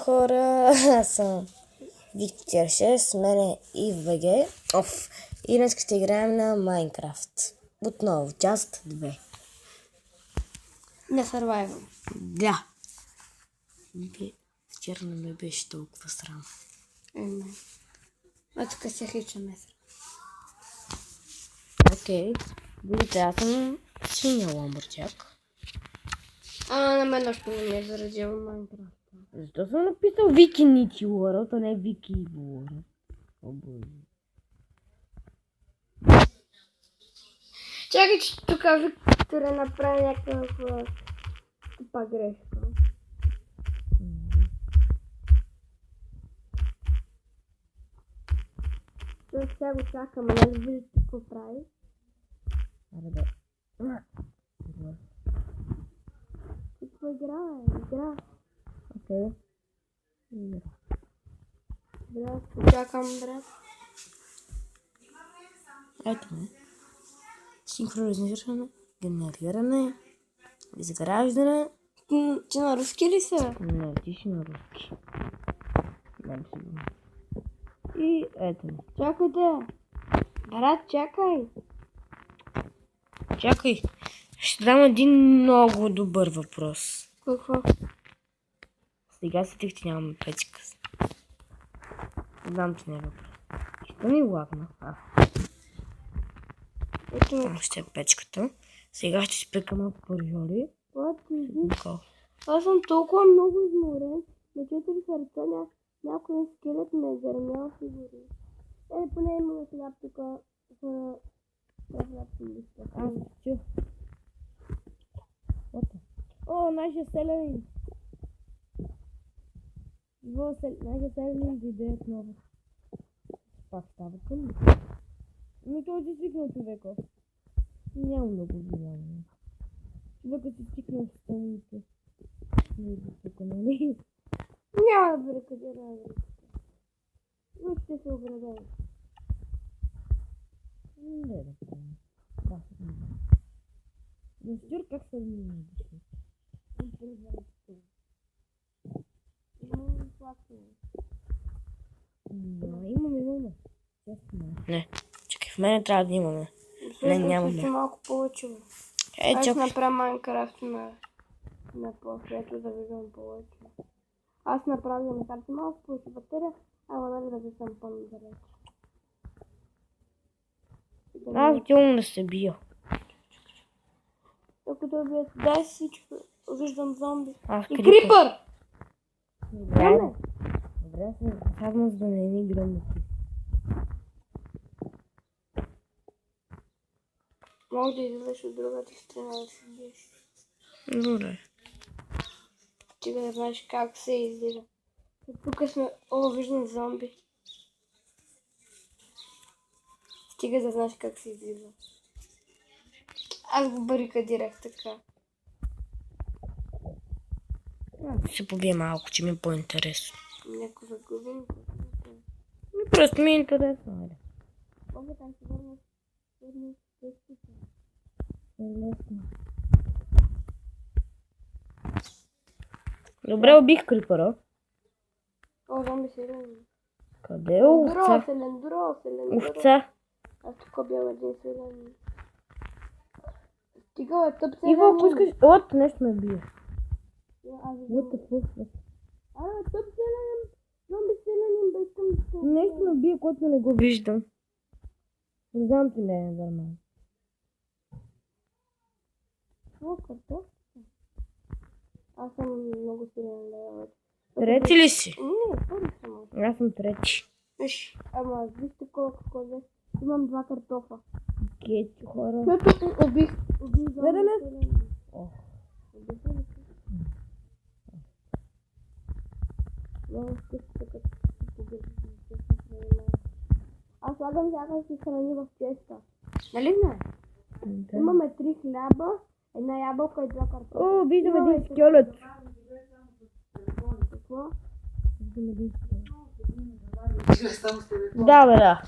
хора, аз съм Виктор 6, с мене и ВГ. И днес ще играем на Майнкрафт. Отново, част 2. На Survival. Да. Вчера не ме беше толкова срам. Тук се хича месра. Окей. Видите, аз съм синя ламбърчак. На мен още не ми е зарадил Майнкрафт. Защо съм написал Вики Ничи World, а не Вики World? О, боже. Чакай, че тук Виктор направи някаква тупа грешка. Той сега го чакам, а не виждате какво прави. Аре да. Какво игра? Игра. Окей. Брат, почакам, брат. Ето ме. Синхронизиране, генериране, изграждане. Ти на руски ли са? Не, ти си на руски. Дам си го. И ето ме. Чакайте. Брат, чакай. Чакай. Ще дам един много добър въпрос. Какво? Сега сетих, че нямаме печка. Знам, че не е въпрос. Ще ни лагна. Ето ме. Там ще е печката. Сега ще спека малко паржоли. Аз съм толкова много изморен. На 4 сърца някой скелет ме е зармял и гори. Поне имаме сега тук хора. Аз чух. О, нашия селянин. Нашия селянин дойде отново. Пак става към ли? Но той си свикнал човека. Няма много влияние. Човека си свикнал с стените. Не иди тук, нали? Няма да бъде къде да бъде. Но ще се оградя. Не да правим. Да, не знам. Разбира как се не диши. Имаме. Не, чакай, в мене трябва да имаме. Не, нямаме. Малко повече. Аз направя Майнкрафт на по-светло да виждам повече. Аз направя на карта малко повече батерия, ама нали да виждам по-надалеч. Аз отивам да се бия. Докато бият, дай всичко, виждам зомби. И крипър! Добре, се садна, за да не ни гръмнати. Може да излезеш от другата страна да се биеш. Добре. Стига да знаеш как се излиза. Тук сме... виждам зомби. Стига да знаеш как се излиза. Аз го барикадирах така. Ще побия малко, че ми е по-интересно. Някой загубим. Просто ми е интересно. Мога там се върна. Добре, убих крипъра. Зомби селен. Къде е овца? Селен. Овца. Аз тук бях един селен. Стига тъп селен. Иво, ако искаш... От, нещо ме бие. Тъп селен. Зомби селен, безкъм. Нещо ме бие, което не го виждам. Не знам, че не е нормално. Картоф? Аз съм много силен левел. Трети ли си? Не, първи съм. Аз съм трети. Виж, ама вижте колко козе. Имам 2 картофа. Кети хора. Защото убих зомби селен. Много скъпите като се победят. Аз слагам всякакви храни в честа. Нали знаеш? Имаме 3 хляба, една ябълка и 2 картофа. О, виждам един скелет. Какво? Виждам един скелет. Да, бе, да.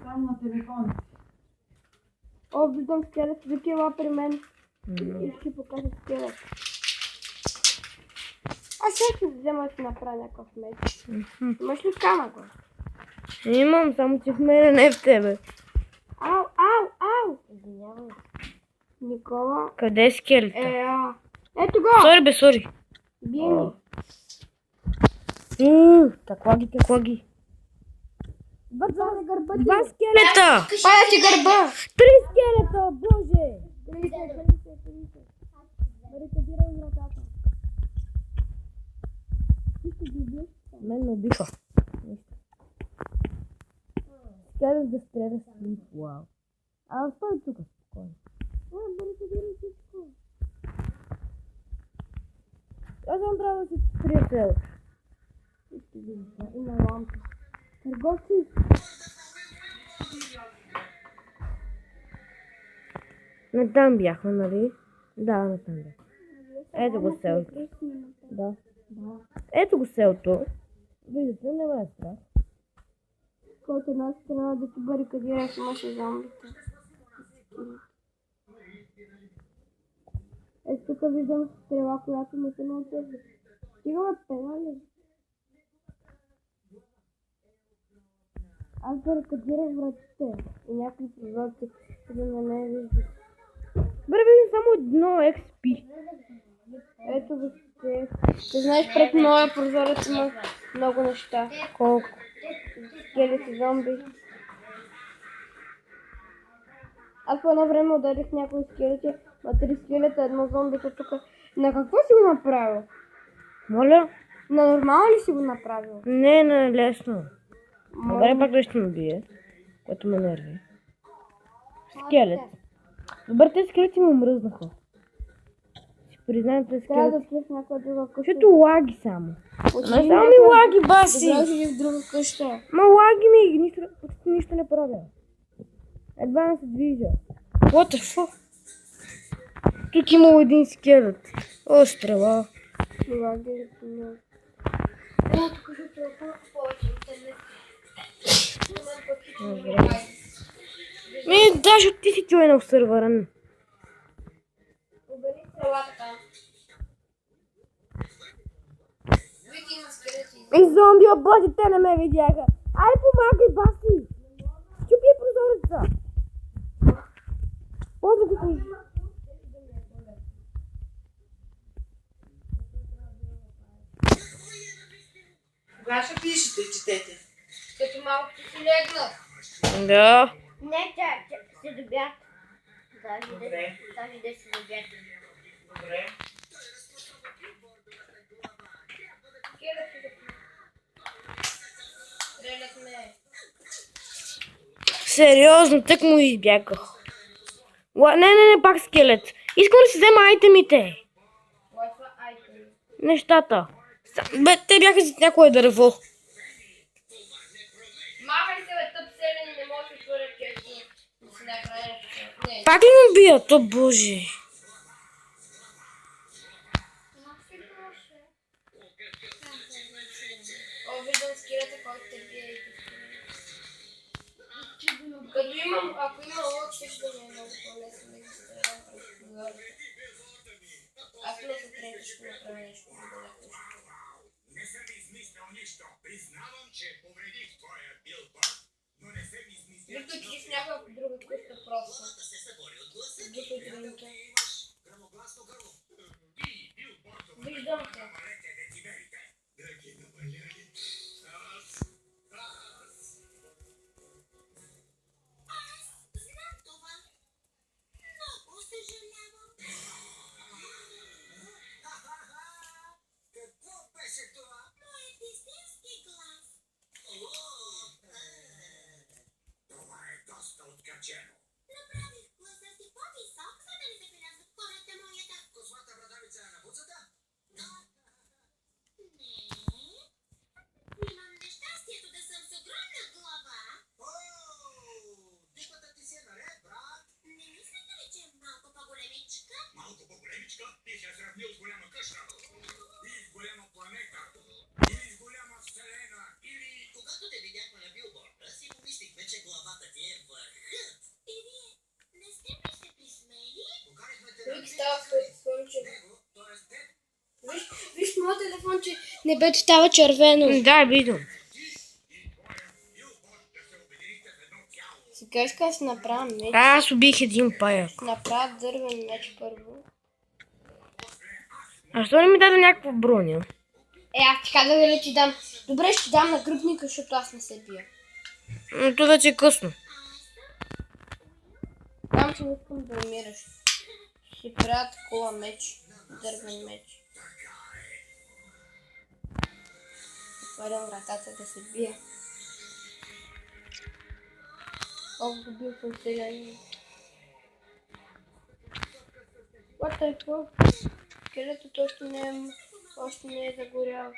Само на телефон. Виждам скелет, Вики ела при мен. И ще покажа скелет. Аз ще взема да си направя някакъв меч. Имаш ли камък? Имам, само че в мене, не в тебе. Ау! Извинявай. Никола. Къде е скелета? Ето го! Сори, сори. Бие ми. Какво ги? Пада гърба ти. Два скелета! Пада ти гърба! 3 скелета, боже! Барикадирай вратата. Ти ще ги убиеш? Мен ме убиха. Скелет да стреля с лип, вау. Стой тук, спокойно. Барикадирай всичко. Аз съм трябва да си приятел. Има лампа. Търговци. Не там бяхме, нали? Да, не там бяхме. Ето го селото. Да. Ето го селото. Виждате, не ме е страх. От една страна да ти барикадираш, имаше зомбите. Ето тук виждам стрела, която ме се научи. Стига ме пенали. Аз барикадирах вратите и някакви прозорци, за да не виждат. Бре, виждам само едно XP. Ето вижте. Ти знаеш, пред моя прозорец има много неща. Колко? Скелети, зомби. Аз по едно време ударих някои скелети, на 3 скелета, едно зомбито тук. На какво си го направил? Моля? На нормално ли си го направил? Не, на лесно. Добре, пак да ще ме бие, което ме нерви. Скелет. Добре, тези скелети ме омръзнаха. Си признам, тези Трябва да скелети. отидеш в някаква друга къща. Защото лаги само. Отиди Не само ми някъде. лаги, баси! Добре, отиди в друга къща. Ма лаги ми, нищо не правя. Едва не се движа. What the fuck? Тук имало един скелет. О, стрела. Лаги. Даже ти си joinал сървъра. Обери стрелата. Зомби, о боже, те не ме видяха. Айде помагай, баси! Чупи прозореца! Боже, го служи. Кога ще пишете, четете? Като малко си легна. Да. Не, че се добят. Добре. Даже да се добят. Добре. Сериозно, тък му избягах. Не, пак скелет. Искам да си взема айтемите. Нещата. Бе, те бяха за някое дърво. Махай се, бе, тъп селен, не може да отворя често. Да си направя нещо. Не. Пак ли ме бият? О, боже. О, виждам скелета, който те бие. Ако има лък, също ми е много по-лесно да ги стрелям през прозорите. Аз не се трета, ще направя нещо. Не съм измислил нищо. Признавам, че повредих твоя билборд, но не съм измислил Вижте, че в някаква друга къща просто. да се събори от гласа. Вижте, тринка. Имаш грамогласно гърло. Ти, билбордове, Виждам те. намалете децибелите. Да ги намаляли. Знам това. Много съжалявам. Какво беше това? Моят истински глас. Това е доста откачено. Направих гласа си по-висок, за да не забелязват хората моята. Космата брадавица е на буцата? Не. Имам нещастието да съм с огромна глава. Диката ти си е наред, брат. Не мислите ли, че е малко по-големичка? Малко по-големичка? Ти се е сравнил с голяма къща. Или с голяма планета. Или с голяма вселена. Или... Когато те видяхме на билборда, си помислихме, че главата ти е върхът. И вие не сте ли се присмели? Поканихме те Вики става слънчев. него, т.е. те. Виж моят телефон, че небето става червено. Да, виждам. Сега иска да си направя меч. Аз убих един паяк. Направя дървен меч първо. А защо не ми даде някаква броня? Аз ти казах да ти дам. Добре, ще ти дам на кръпника, защото аз не се бия. Но това вече е късно. Знам, че не искам да умираш. Ще си правя такова меч. Дървен меч. Отварям вратата да се бие. Колко бил съм селянин. What the fuck? Скелетът още не е загорял.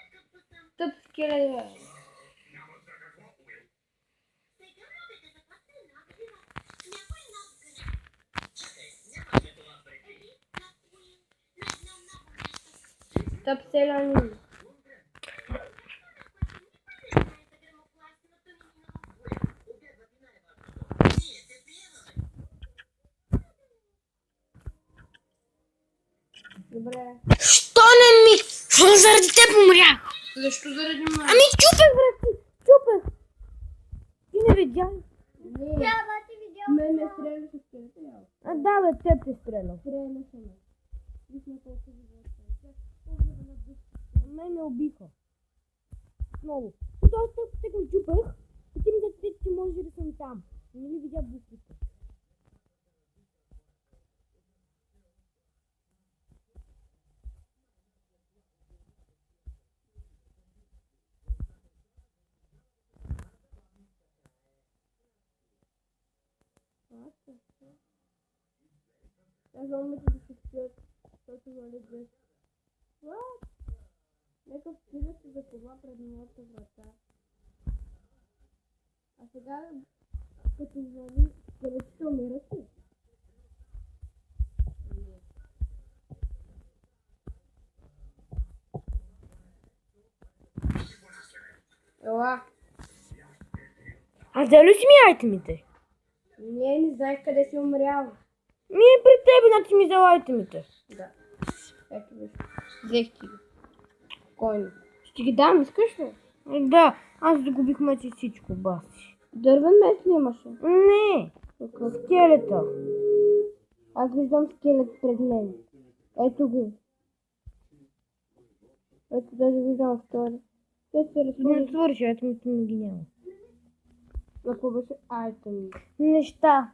Тъп скелет, бе. Тъп селянин. Добре. Що не ми? Що заради теб умрях? Защо заради мен? Ами чупех, брат, чупех. Ти не видя ли? Не. Трябва ти видео. Мен ме стреля с скелета. А да, бе, теб те стрелял. Стреля се ме. Мен ме убиха. Много. Защото аз те го чупех и ти ми даде, че може да съм там. Не ли видя буквите? Аз зомбите да се спят, защото вали без. What? Нека спира се за това пред моята врата. А сега, като вали, скелетите умират ли? Ела, А взел ли си ми айтемите? не знаех къде си умрял. Ми е при тебе, значи ми взел айтемите. Да. Ето виж. Взех ти ги. Спокойно. Ще ги дам, искаш ли? Да, аз загубих меч и всичко, баси. Дървен меч ли имаше? Не, скелета. Аз виждам скелет пред мен. Ето го. Ето даже виждам втори. Те се Не разходят. свърши, айтемите ми ги няма. На какво беше айтем? Неща.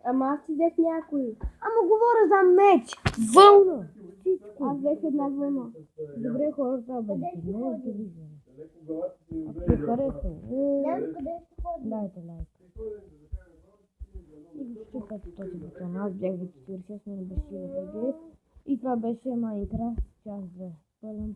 Ама аз си взех някой. Ама говоря за меч. Вълна. Аз взех една вълна. Добре, хората, бе, не е телевизия. Ако ти харесва, дайте лайк. И щупете този бутон. Аз бях в 46 на Башира. И това беше Майнкрафт част 2. Пълен